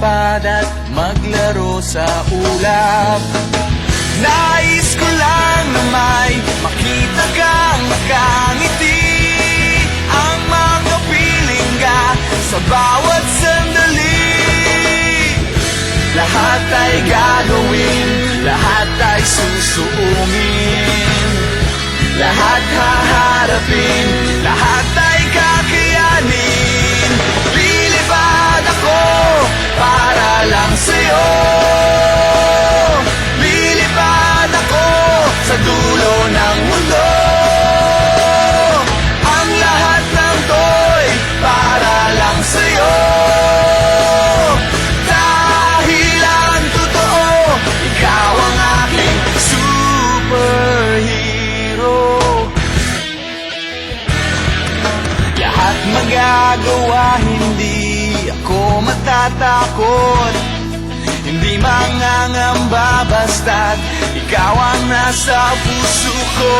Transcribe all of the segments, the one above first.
lumipad at maglaro sa ulap. Nais ko lang na may makita kang nakangiti, ang mga piling ka sa bawat sandali. Lahat ay gagawin, lahat ay susuungin, lahat haharapin, lahat ay kakayanin. Lilipad ako para lang sa'yo, lilipad ako sa dulo ng mundo. Ang lahat ng to'y para lang sa'yo, dahil ang totoo, ikaw ang aking superhero. Lahat magagawa, hindi ako matatakot, hindi mangangamba basta't ikaw ang nasa puso ko.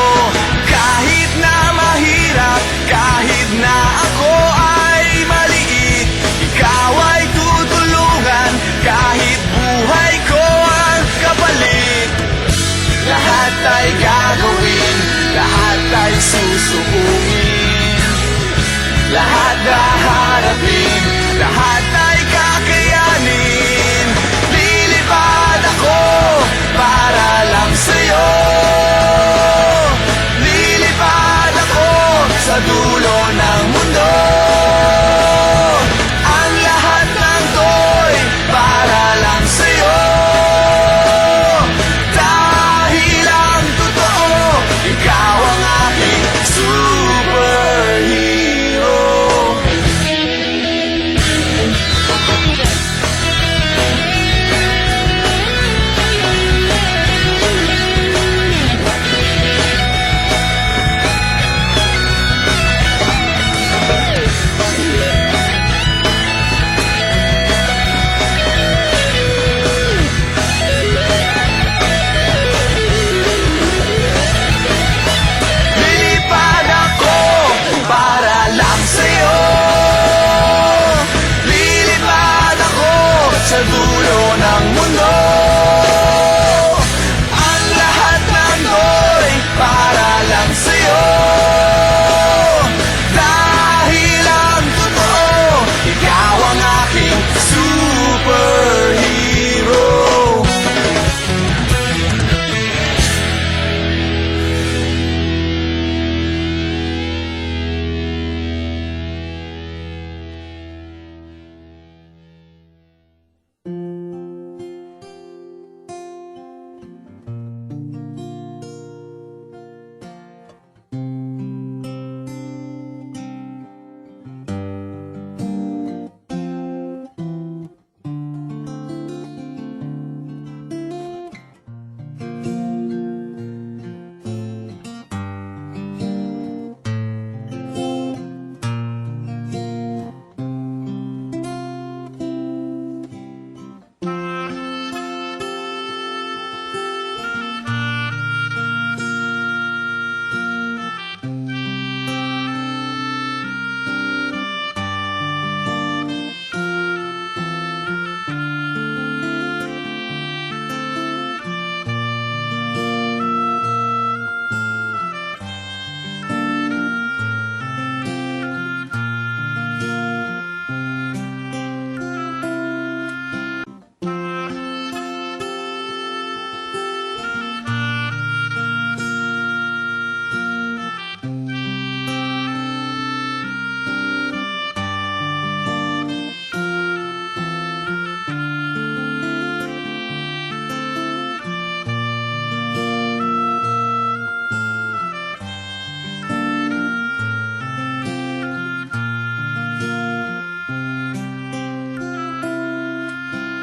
Kahit na mahirap, kahit na ako ay maliit, ikaw ay tutulungan, kahit buhay ko ang kapalit. Lahat ay gagawin, lahat ay susuungin, lahat haharapin, lahat